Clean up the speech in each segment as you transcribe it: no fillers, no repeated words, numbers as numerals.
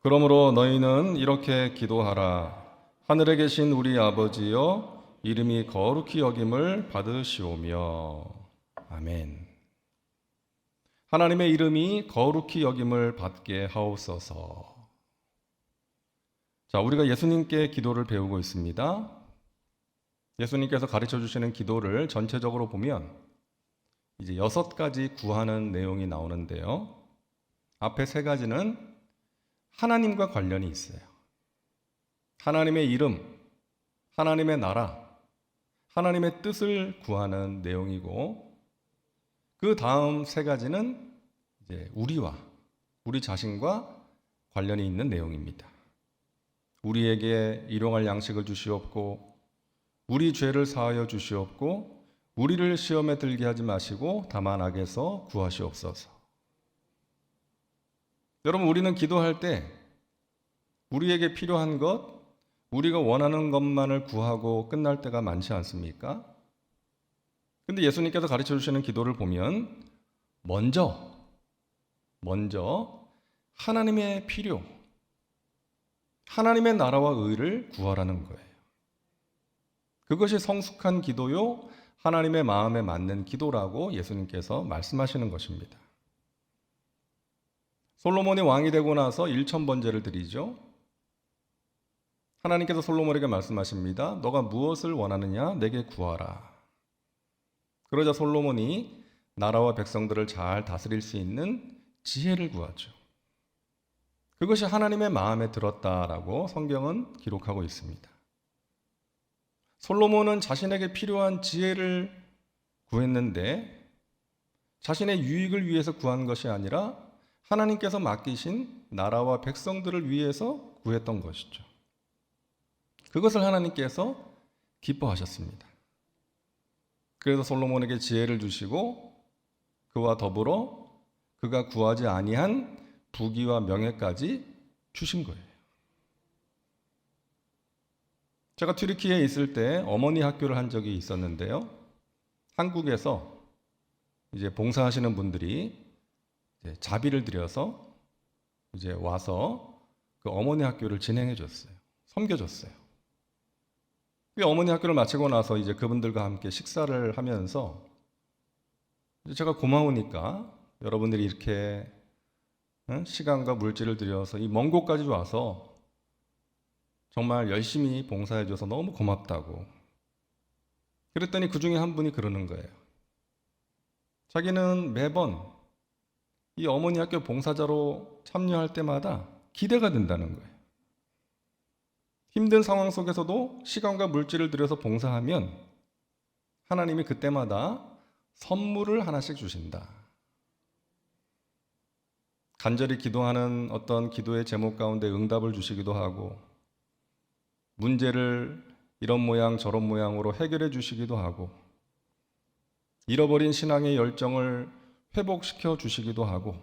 그러므로 너희는 이렇게 기도하라. 하늘에 계신 우리 아버지여, 이름이 거룩히 여김을 받으시오며. 아멘. 하나님의 이름이 거룩히 여김을 받게 하옵소서. 자, 우리가 예수님께 기도를 배우고 있습니다. 예수님께서 가르쳐 주시는 기도를 전체적으로 보면 이제 6가지 구하는 내용이 나오는데요. 앞에 3가지는 하나님과 관련이 있어요. 하나님의 이름, 하나님의 나라, 하나님의 뜻을 구하는 내용이고, 그 다음 3가지는 이제 우리 자신과 관련이 있는 내용입니다. 우리에게 일용할 양식을 주시옵고, 우리 죄를 사하여 주시옵고, 우리를 시험에 들게 하지 마시고 다만 악에서 구하시옵소서. 여러분, 우리는 기도할 때 우리에게 필요한 것, 우리가 원하는 것만을 구하고 끝날 때가 많지 않습니까? 근데 예수님께서 가르쳐 주시는 기도를 보면 먼저 하나님의 필요, 하나님의 나라와 의를 구하라는 거예요. 그것이 성숙한 기도요, 하나님의 마음에 맞는 기도라고 예수님께서 말씀하시는 것입니다. 솔로몬이 왕이 되고 나서 1000번제를 드리죠. 하나님께서 솔로몬에게 말씀하십니다. 너가 무엇을 원하느냐? 내게 구하라. 그러자 솔로몬이 나라와 백성들을 잘 다스릴 수 있는 지혜를 구하죠. 그것이 하나님의 마음에 들었다라고 성경은 기록하고 있습니다. 솔로몬은 자신에게 필요한 지혜를 구했는데 자신의 유익을 위해서 구한 것이 아니라 하나님께서 맡기신 나라와 백성들을 위해서 구했던 것이죠. 그것을 하나님께서 기뻐하셨습니다. 그래서 솔로몬에게 지혜를 주시고 그와 더불어 그가 구하지 아니한 부귀와 명예까지 주신 거예요. 제가 튀르키예에 있을 때 어머니 학교를 한 적이 있었는데요. 한국에서 이제 봉사하시는 분들이 이제 자비를 들여서 이제 와서 그 어머니 학교를 진행해 줬어요. 섬겨줬어요. 그 어머니 학교를 마치고 나서 이제 그분들과 함께 식사를 하면서 제가 고마우니까 여러분들이 이렇게 시간과 물질을 들여서 이 먼 곳까지 와서 정말 열심히 봉사해줘서 너무 고맙다고. 그랬더니 그 중에 한 분이 그러는 거예요. 자기는 매번 이 어머니 학교 봉사자로 참여할 때마다 기대가 된다는 거예요. 힘든 상황 속에서도 시간과 물질을 들여서 봉사하면 하나님이 그때마다 선물을 하나씩 주신다. 간절히 기도하는 어떤 기도의 제목 가운데 응답을 주시기도 하고, 문제를 이런 모양 저런 모양으로 해결해 주시기도 하고, 잃어버린 신앙의 열정을 회복시켜 주시기도 하고,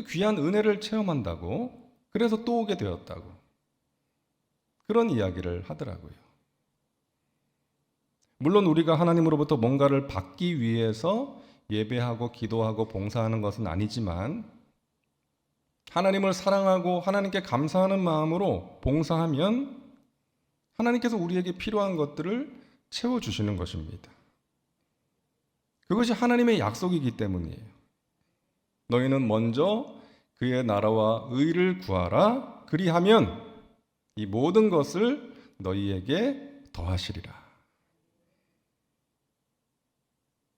귀한 은혜를 체험한다고, 그래서 또 오게 되었다고, 그런 이야기를 하더라고요. 물론 우리가 하나님으로부터 뭔가를 받기 위해서 예배하고 기도하고 봉사하는 것은 아니지만, 하나님을 사랑하고 하나님께 감사하는 마음으로 봉사하면 하나님께서 우리에게 필요한 것들을 채워주시는 것입니다. 그것이 하나님의 약속이기 때문이에요. 너희는 먼저 그의 나라와 의를 구하라. 그리하면 이 모든 것을 너희에게 더하시리라.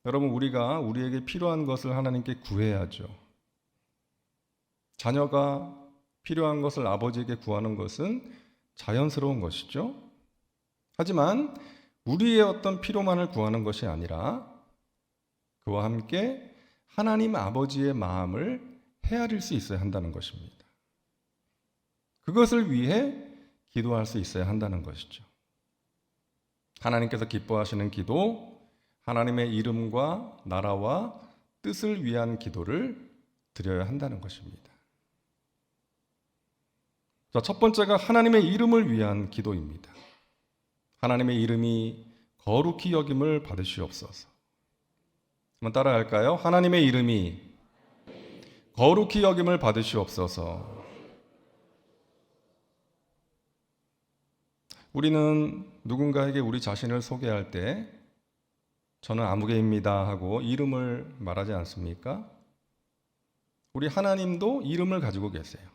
여러분, 우리에게 필요한 것을 하나님께 구해야죠. 자녀가 필요한 것을 아버지에게 구하는 것은 자연스러운 것이죠. 하지만 우리의 어떤 필요만을 구하는 것이 아니라 그와 함께 하나님 아버지의 마음을 헤아릴 수 있어야 한다는 것입니다. 그것을 위해 기도할 수 있어야 한다는 것이죠. 하나님께서 기뻐하시는 기도, 하나님의 이름과 나라와 뜻을 위한 기도를 드려야 한다는 것입니다. 자, 첫 번째가 하나님의 이름을 위한 기도입니다. 하나님의 이름이 거룩히 여김을 받으시옵소서. 한번 따라 할까요? 하나님의 이름이 거룩히 여김을 받으시옵소서. 우리는 누군가에게 우리 자신을 소개할 때 저는 아무개입니다 하고 이름을 말하지 않습니까? 우리 하나님도 이름을 가지고 계세요.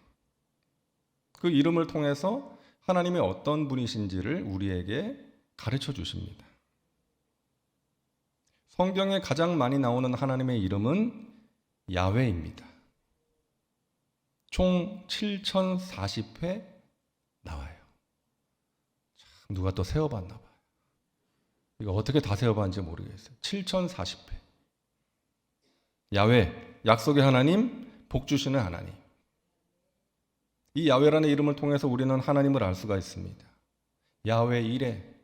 그 이름을 통해서 하나님이 어떤 분이신지를 우리에게 가르쳐 주십니다. 성경에 가장 많이 나오는 하나님의 이름은 야훼입니다. 총 7040회 나와요. 참, 누가 또 세어봤나 봐요. 이거 어떻게 다 세어봤는지 모르겠어요. 7040회. 야훼, 약속의 하나님, 복 주시는 하나님. 이 야훼라는 이름을 통해서 우리는 하나님을 알 수가 있습니다. 야훼 이레,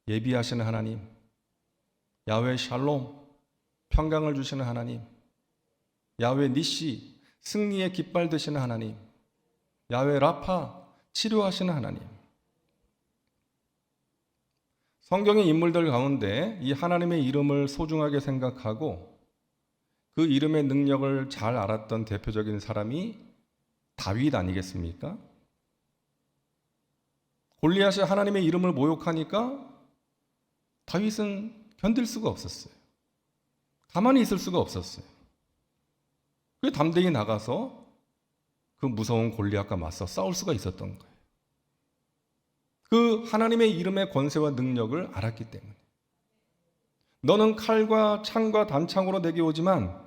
예비하시는 하나님. 야훼 샬롬, 평강을 주시는 하나님. 야훼 니시, 승리의 깃발 되시는 하나님. 야훼 라파, 치료하시는 하나님. 성경의 인물들 가운데 이 하나님의 이름을 소중하게 생각하고 그 이름의 능력을 잘 알았던 대표적인 사람이 다윗 아니겠습니까? 골리앗이 하나님의 이름을 모욕하니까 다윗은 견딜 수가 없었어요. 가만히 있을 수가 없었어요. 그 담대히 나가서 그 무서운 골리앗과 맞서 싸울 수가 있었던 거예요. 그 하나님의 이름의 권세와 능력을 알았기 때문에. 너는 칼과 창과 단창으로 내게 오지만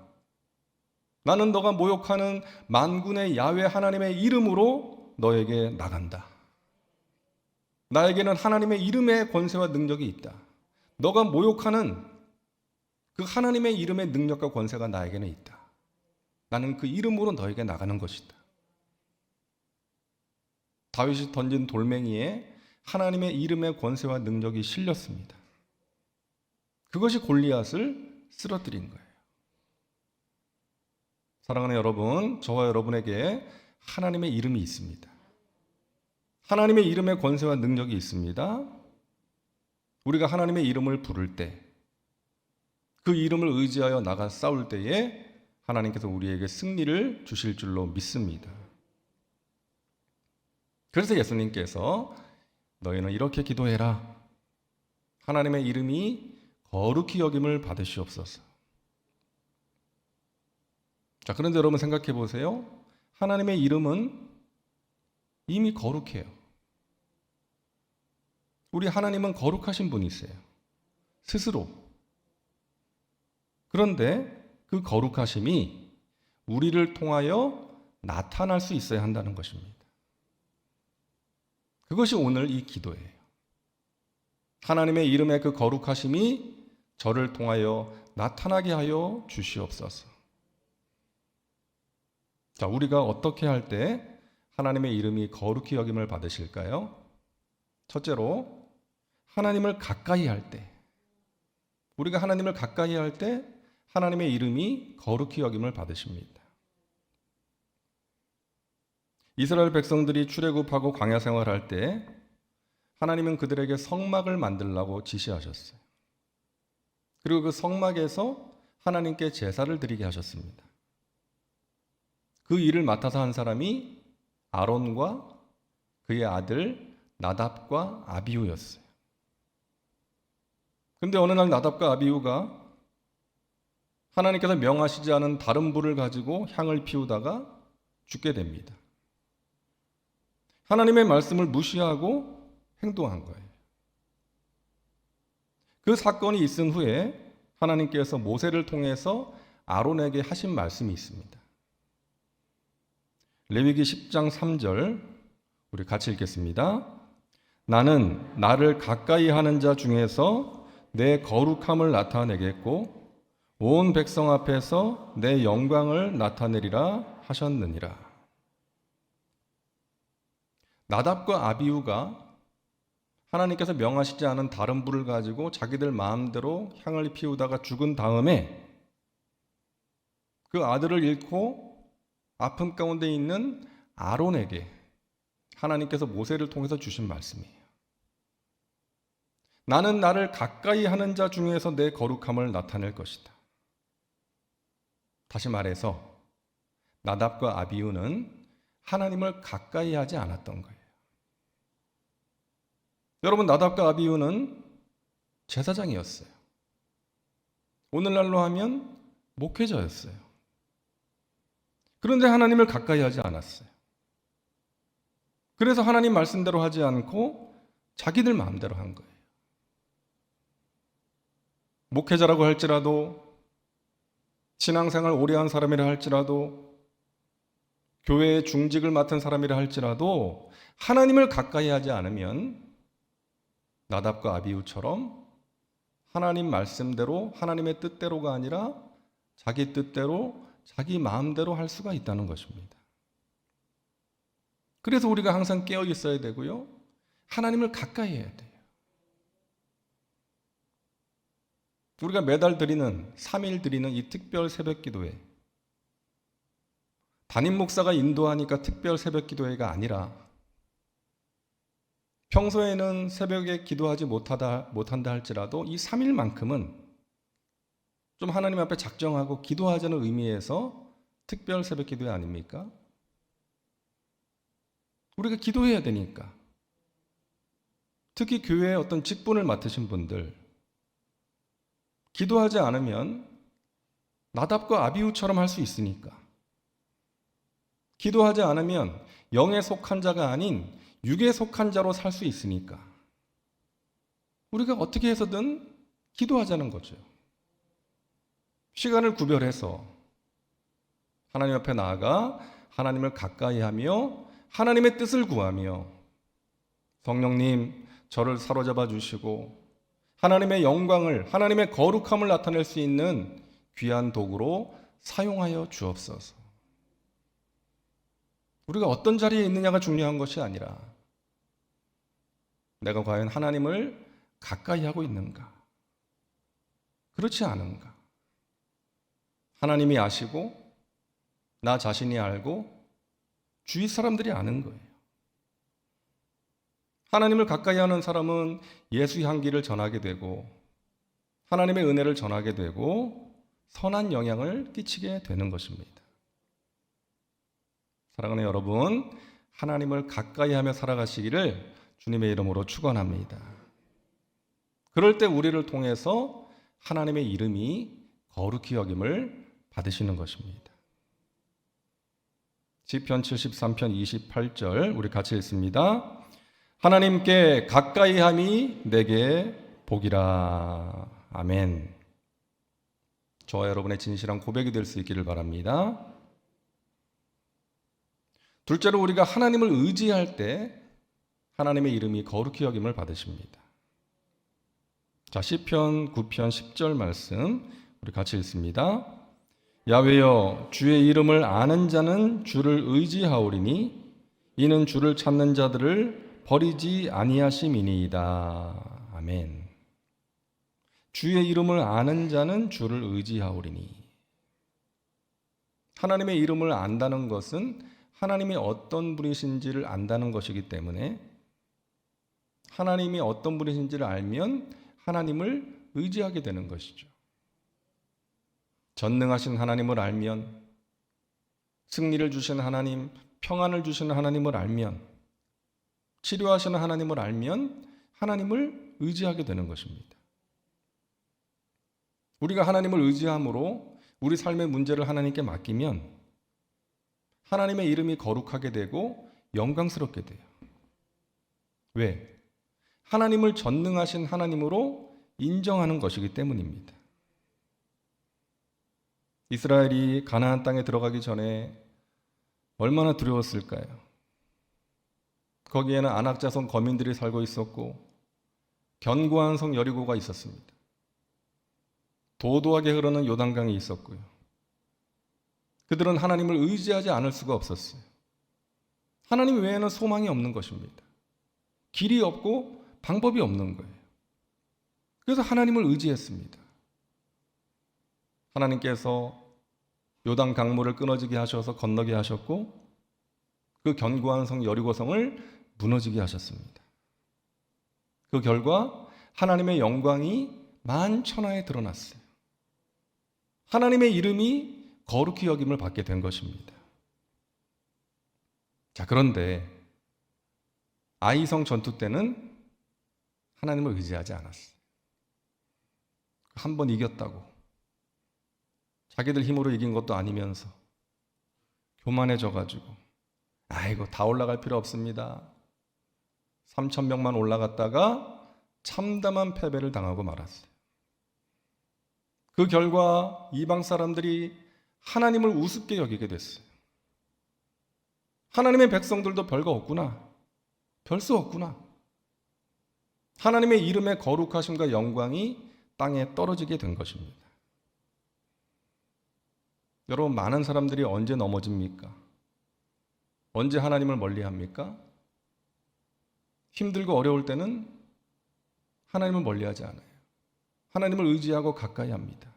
나는 너가 모욕하는 만군의 야훼 하나님의 이름으로 너에게 나간다. 나에게는 하나님의 이름의 권세와 능력이 있다. 너가 모욕하는 그 하나님의 이름의 능력과 권세가 나에게는 있다. 나는 그 이름으로 너에게 나가는 것이다. 다윗이 던진 돌멩이에 하나님의 이름의 권세와 능력이 실렸습니다. 그것이 골리앗을 쓰러뜨린 거예요. 사랑하는 여러분, 저와 여러분에게 하나님의 이름이 있습니다. 하나님의 이름의 권세와 능력이 있습니다. 우리가 하나님의 이름을 부를 때, 그 이름을 의지하여 나가 싸울 때에 하나님께서 우리에게 승리를 주실 줄로 믿습니다. 그래서 예수님께서 너희는 이렇게 기도해라. 하나님의 이름이 거룩히 여김을 받으시옵소서. 자, 그런데 여러분 생각해 보세요. 하나님의 이름은 이미 거룩해요. 우리 하나님은 거룩하신 분이세요. 스스로. 그런데 그 거룩하심이 우리를 통하여 나타날 수 있어야 한다는 것입니다. 그것이 오늘 이 기도예요. 하나님의 이름의 그 거룩하심이 저를 통하여 나타나게 하여 주시옵소서. 자, 우리가 어떻게 할 때 하나님의 이름이 거룩히 여김을 받으실까요? 첫째로, 하나님을 가까이 할 때, 우리가 하나님을 가까이 할 때 하나님의 이름이 거룩히 여김을 받으십니다. 이스라엘 백성들이 출애굽하고 광야 생활할 때 하나님은 그들에게 성막을 만들라고 지시하셨어요. 그리고 그 성막에서 하나님께 제사를 드리게 하셨습니다. 그 일을 맡아서 한 사람이 아론과 그의 아들 나답과 아비후였어요. 그런데 어느 날 나답과 아비후가 하나님께서 명하시지 않은 다른 불을 가지고 향을 피우다가 죽게 됩니다. 하나님의 말씀을 무시하고 행동한 거예요. 그 사건이 있은 후에 하나님께서 모세를 통해서 아론에게 하신 말씀이 있습니다. 레위기 10장 3절 우리 같이 읽겠습니다. 나는 나를 가까이 하는 자 중에서 내 거룩함을 나타내겠고 온 백성 앞에서 내 영광을 나타내리라 하셨느니라. 나답과 아비후가 하나님께서 명하시지 않은 다른 불을 가지고 자기들 마음대로 향을 피우다가 죽은 다음에 그 아들을 잃고 아픔 가운데 있는 아론에게 하나님께서 모세를 통해서 주신 말씀이에요. 나는 나를 가까이 하는 자 중에서 내 거룩함을 나타낼 것이다. 다시 말해서 나답과 아비후는 하나님을 가까이 하지 않았던 거예요. 여러분, 나답과 아비후는 제사장이었어요. 오늘날로 하면 목회자였어요. 그런데 하나님을 가까이 하지 않았어요. 그래서 하나님 말씀대로 하지 않고 자기들 마음대로 한 거예요. 목회자라고 할지라도, 신앙생활 오래 한 사람이라 할지라도, 교회의 중직을 맡은 사람이라 할지라도 하나님을 가까이 하지 않으면 나답과 아비후처럼 하나님 말씀대로, 하나님의 뜻대로가 아니라 자기 뜻대로, 자기 마음대로 할 수가 있다는 것입니다. 그래서 우리가 항상 깨어 있어야 되고요, 하나님을 가까이 해야 돼요. 우리가 매달 드리는 3일 드리는 이 특별 새벽 기도회, 담임 목사가 인도하니까 특별 새벽 기도회가 아니라 평소에는 새벽에 기도하지 못한다 할지라도 이 3일만큼은 좀 하나님 앞에 작정하고 기도하자는 의미에서 특별 새벽 기도회 아닙니까? 우리가 기도해야 되니까. 특히 교회에 어떤 직분을 맡으신 분들, 기도하지 않으면 나답과 아비후처럼 할 수 있으니까. 기도하지 않으면 영에 속한 자가 아닌 육에 속한 자로 살 수 있으니까. 우리가 어떻게 해서든 기도하자는 거죠. 시간을 구별해서 하나님 앞에 나아가 하나님을 가까이 하며 하나님의 뜻을 구하며, 성령님 저를 사로잡아 주시고 하나님의 영광을, 하나님의 거룩함을 나타낼 수 있는 귀한 도구로 사용하여 주옵소서. 우리가 어떤 자리에 있느냐가 중요한 것이 아니라 내가 과연 하나님을 가까이 하고 있는가, 그렇지 않은가. 하나님이 아시고 나 자신이 알고 주위 사람들이 아는 거예요. 하나님을 가까이 하는 사람은 예수 향기를 전하게 되고 하나님의 은혜를 전하게 되고 선한 영향을 끼치게 되는 것입니다. 사랑하는 여러분, 하나님을 가까이 하며 살아가시기를 주님의 이름으로 축원합니다. 그럴 때 우리를 통해서 하나님의 이름이 거룩히 여김을 받으시는 것입니다. 시편 73편 28절 우리 같이 읽습니다. 하나님께 가까이함이 내게 복이라. 아멘. 저와 여러분의 진실한 고백이 될 수 있기를 바랍니다. 둘째로, 우리가 하나님을 의지할 때 하나님의 이름이 거룩히 여김을 받으십니다. 자, 시편 9편 10절 말씀 우리 같이 읽습니다. 야훼여, 주의 이름을 아는 자는 주를 의지하오리니 이는 주를 찾는 자들을 버리지 아니하심이니이다. 아멘. 주의 이름을 아는 자는 주를 의지하오리니. 하나님의 이름을 안다는 것은 하나님이 어떤 분이신지를 안다는 것이기 때문에 하나님이 어떤 분이신지를 알면 하나님을 의지하게 되는 것이죠. 전능하신 하나님을 알면, 승리를 주시는 하나님, 평안을 주시는 하나님을 알면, 치료하시는 하나님을 알면 하나님을 의지하게 되는 것입니다. 우리가 하나님을 의지함으로 우리 삶의 문제를 하나님께 맡기면 하나님의 이름이 거룩하게 되고 영광스럽게 돼요. 왜? 하나님을 전능하신 하나님으로 인정하는 것이기 때문입니다. 이스라엘이 가나안 땅에 들어가기 전에 얼마나 두려웠을까요? 거기에는 안악자손 거민들이 살고 있었고 견고한 성 여리고가 있었습니다. 도도하게 흐르는 요단강이 있었고요. 그들은 하나님을 의지하지 않을 수가 없었어요. 하나님 외에는 소망이 없는 것입니다. 길이 없고 방법이 없는 거예요. 그래서 하나님을 의지했습니다. 하나님께서 요단 강물을 끊어지게 하셔서 건너게 하셨고 그 견고한 성 여리고성을 무너지게 하셨습니다. 그 결과 하나님의 영광이 만천하에 드러났어요. 하나님의 이름이 거룩히 여김을 받게 된 것입니다. 자, 그런데 아이성 전투 때는 하나님을 의지하지 않았어요. 한 번 이겼다고 자기들 힘으로 이긴 것도 아니면서 교만해져가지고 아이고 다 올라갈 필요 없습니다. 3,000명만 올라갔다가 참담한 패배를 당하고 말았어요. 그 결과 이방 사람들이 하나님을 우습게 여기게 됐어요. 하나님의 백성들도 별거 없구나. 별 수 없구나. 하나님의 이름의 거룩하심과 영광이 땅에 떨어지게 된 것입니다. 여러분, 많은 사람들이 언제 넘어집니까? 언제 하나님을 멀리합니까? 힘들고 어려울 때는 하나님을 멀리하지 않아요. 하나님을 의지하고 가까이 합니다.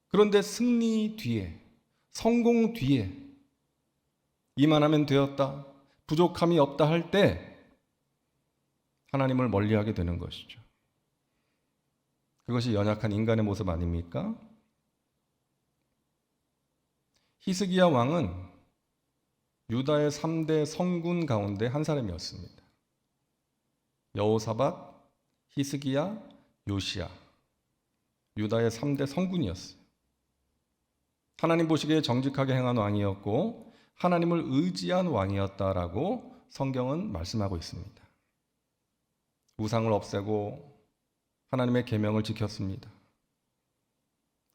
그런데 승리 뒤에, 성공 뒤에 이만하면 되었다, 부족함이 없다 할 때 하나님을 멀리하게 되는 것이죠. 그것이 연약한 인간의 모습 아닙니까? 히스기야 왕은 유다의 3대 성군 가운데 한 사람이었습니다. 여호사밧, 히스기야, 요시야. 유다의 3대 성군이었어요. 하나님 보시기에 정직하게 행한 왕이었고 하나님을 의지한 왕이었다라고 성경은 말씀하고 있습니다. 우상을 없애고 하나님의 계명을 지켰습니다.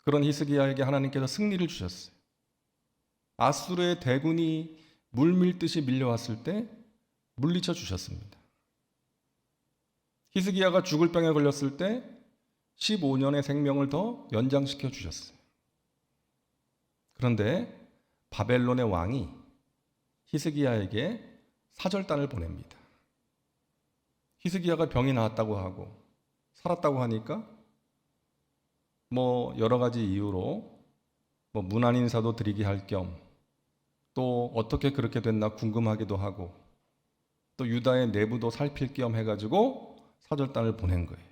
그런 히스기야에게 하나님께서 승리를 주셨어요. 아수르의 대군이 물밀듯이 밀려왔을 때 물리쳐 주셨습니다. 히스기야가 죽을 병에 걸렸을 때 15년의 생명을 더 연장시켜 주셨어요. 그런데 바벨론의 왕이 히스기야에게 사절단을 보냅니다. 히스기야가 병이 나았다고 하고 살았다고 하니까 여러 가지 이유로 문안 인사도 드리게 할 겸 또 어떻게 그렇게 됐나 궁금하기도 하고 또 유다의 내부도 살필 겸 해가지고 사절단을 보낸 거예요.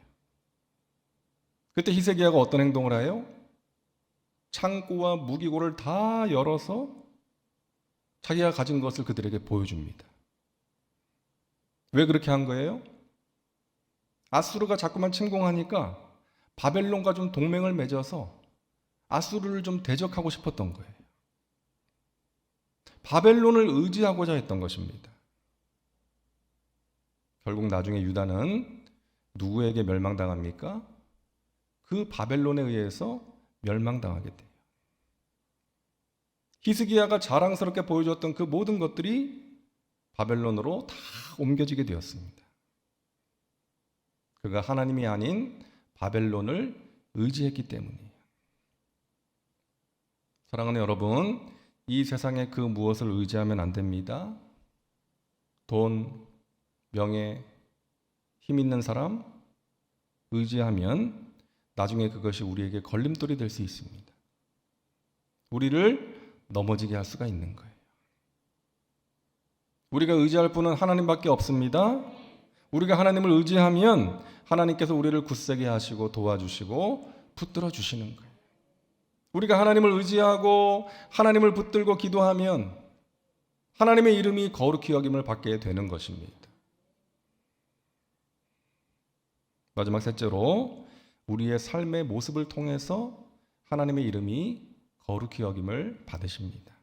그때 히스기야가 어떤 행동을 해요? 창고와 무기고를 다 열어서 자기가 가진 것을 그들에게 보여줍니다. 왜 그렇게 한 거예요? 아수르가 자꾸만 침공하니까 바벨론과 좀 동맹을 맺어서 아수르를 좀 대적하고 싶었던 거예요. 바벨론을 의지하고자 했던 것입니다. 결국 나중에 유다는 누구에게 멸망당합니까? 그 바벨론에 의해서 멸망당하게 돼요. 히스기야가 자랑스럽게 보여줬던 그 모든 것들이 바벨론으로 다 옮겨지게 되었습니다. 그가 하나님이 아닌 바벨론을 의지했기 때문이에요. 사랑하는 여러분, 이 세상에 그 무엇을 의지하면 안 됩니다. 돈, 명예, 힘 있는 사람 의지하면 나중에 그것이 우리에게 걸림돌이 될 수 있습니다. 우리를 넘어지게 할 수가 있는 거예요. 우리가 의지할 분은 하나님밖에 없습니다. 우리가 하나님을 의지하면 하나님께서 우리를 굳세게 하시고 도와주시고 붙들어 주시는 거예요. 우리가 하나님을 의지하고 하나님을 붙들고 기도하면 하나님의 이름이 거룩히 여김을 받게 되는 것입니다. 마지막 셋째로 우리의 삶의 모습을 통해서 하나님의 이름이 거룩히 여김을 받으십니다.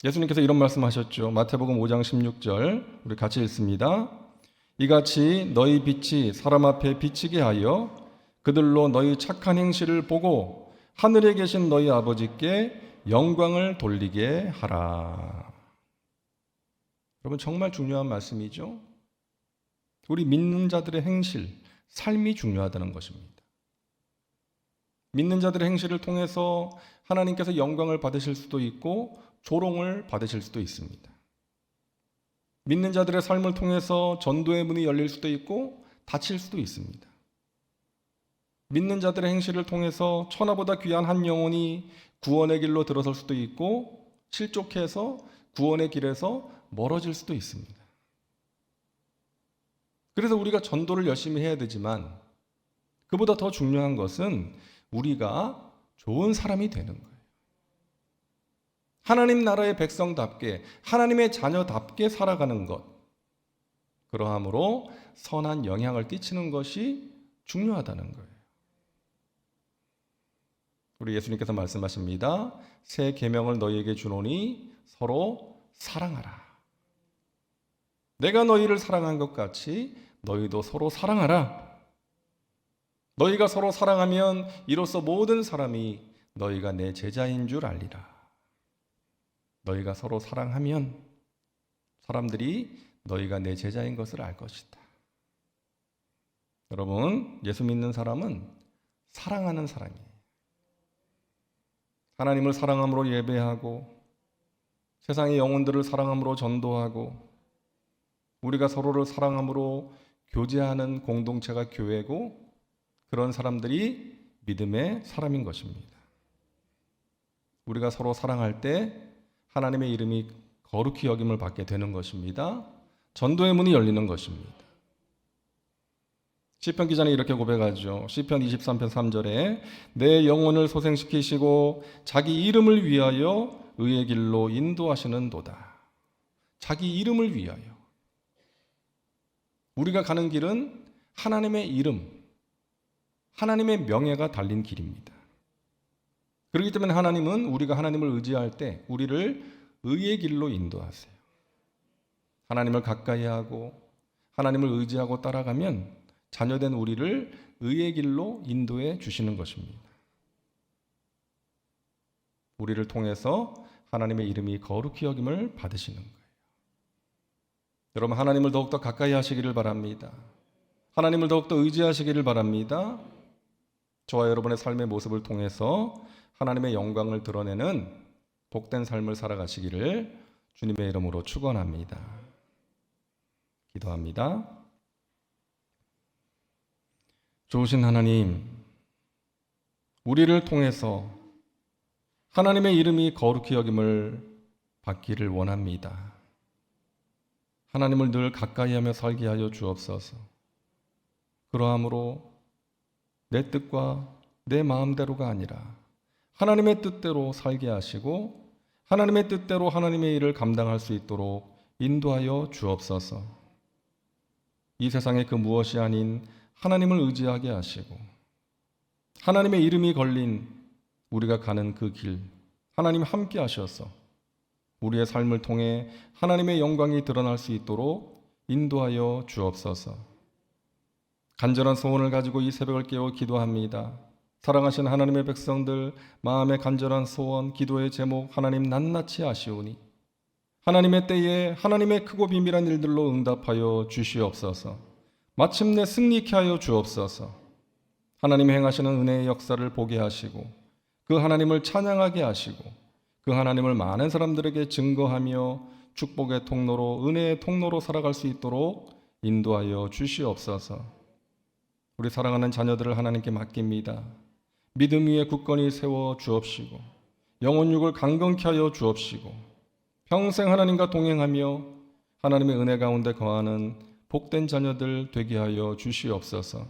예수님께서 이런 말씀하셨죠. 마태복음 5장 16절 우리 같이 읽습니다. 이같이 너희 빛이 사람 앞에 비치게 하여 그들로 너희 착한 행실을 보고 하늘에 계신 너희 아버지께 영광을 돌리게 하라. 여러분, 정말 중요한 말씀이죠. 우리 믿는 자들의 행실, 삶이 중요하다는 것입니다. 믿는 자들의 행실을 통해서 하나님께서 영광을 받으실 수도 있고 조롱을 받으실 수도 있습니다. 믿는 자들의 삶을 통해서 전도의 문이 열릴 수도 있고 닫힐 수도 있습니다. 믿는 자들의 행실을 통해서 천하보다 귀한 한 영혼이 구원의 길로 들어설 수도 있고 실족해서 구원의 길에서 멀어질 수도 있습니다. 그래서 우리가 전도를 열심히 해야 되지만 그보다 더 중요한 것은 우리가 좋은 사람이 되는 거예요. 하나님 나라의 백성답게 하나님의 자녀답게 살아가는 것. 그러함으로 선한 영향을 끼치는 것이 중요하다는 거예요. 우리 예수님께서 말씀하십니다. 새 계명을 너희에게 주노니 서로 사랑하라. 내가 너희를 사랑한 것 같이 너희도 서로 사랑하라. 너희가 서로 사랑하면 이로써 모든 사람이 너희가 내 제자인 줄 알리라. 너희가 서로 사랑하면 사람들이 너희가 내 제자인 것을 알 것이다. 여러분, 예수 믿는 사람은 사랑하는 사람이에요. 하나님을 사랑함으로 예배하고 세상의 영혼들을 사랑함으로 전도하고 우리가 서로를 사랑함으로 교제하는 공동체가 교회고 그런 사람들이 믿음의 사람인 것입니다. 우리가 서로 사랑할 때 하나님의 이름이 거룩히 여김을 받게 되는 것입니다. 전도의 문이 열리는 것입니다. 시편 기자는 이렇게 고백하죠. 시편 23편 3절에 내 영혼을 소생시키시고 자기 이름을 위하여 의의 길로 인도하시는 도다. 자기 이름을 위하여. 우리가 가는 길은 하나님의 이름, 하나님의 명예가 달린 길입니다. 그렇기 때문에 하나님은 우리가 하나님을 의지할 때 우리를 의의 길로 인도하세요. 하나님을 가까이 하고 하나님을 의지하고 따라가면 자녀된 우리를 의의 길로 인도해 주시는 것입니다. 우리를 통해서 하나님의 이름이 거룩히 여김을 받으시는 거예요. 여러분, 하나님을 더욱더 가까이 하시기를 바랍니다. 하나님을 더욱더 의지하시기를 바랍니다. 저와 여러분의 삶의 모습을 통해서 하나님의 영광을 드러내는 복된 삶을 살아가시기를 주님의 이름으로 축원합니다. 기도합니다. 좋으신 하나님, 우리를 통해서 하나님의 이름이 거룩히 여김을 받기를 원합니다. 하나님을 늘 가까이 하며 살게 하여 주옵소서. 그러함으로 내 뜻과 내 마음대로가 아니라 하나님의 뜻대로 살게 하시고 하나님의 뜻대로 하나님의 일을 감당할 수 있도록 인도하여 주옵소서. 이 세상의 그 무엇이 아닌 하나님을 의지하게 하시고 하나님의 이름이 걸린 우리가 가는 그 길, 하나님 함께 하셔서 우리의 삶을 통해 하나님의 영광이 드러날 수 있도록 인도하여 주옵소서. 간절한 소원을 가지고 이 새벽을 깨워 기도합니다. 사랑하신 하나님의 백성들, 마음의 간절한 소원, 기도의 제목 하나님 낱낱이 아시오니 하나님의 때에 하나님의 크고 비밀한 일들로 응답하여 주시옵소서. 마침내 승리케 하여 주옵소서. 하나님 행하시는 은혜의 역사를 보게 하시고 그 하나님을 찬양하게 하시고 그 하나님을 많은 사람들에게 증거하며 축복의 통로로 은혜의 통로로 살아갈 수 있도록 인도하여 주시옵소서. 우리 사랑하는 자녀들을 하나님께 맡깁니다. 믿음 위에 굳건히 세워 주옵시고 영혼육을 강건케 하여 주옵시고 평생 하나님과 동행하며 하나님의 은혜 가운데 거하는 복된 자녀들 되게 하여 주시옵소서.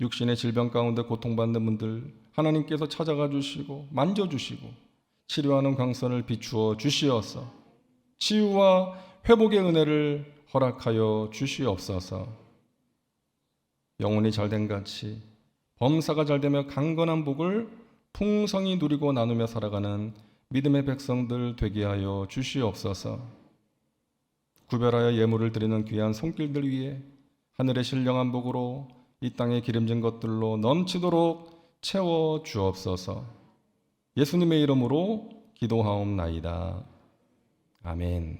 육신의 질병 가운데 고통받는 분들 하나님께서 찾아가 주시고 만져주시고 치료하는 광선을 비추어 주시어서 치유와 회복의 은혜를 허락하여 주시옵소서. 영혼이 잘된 같이 범사가 잘되며 강건한 복을 풍성히 누리고 나누며 살아가는 믿음의 백성들 되게 하여 주시옵소서. 구별하여 예물을 드리는 귀한 손길들 위에 하늘의 신령한 복으로 이 땅에 기름진 것들로 넘치도록 채워 주옵소서. 예수님의 이름으로 기도하옵나이다. 아멘.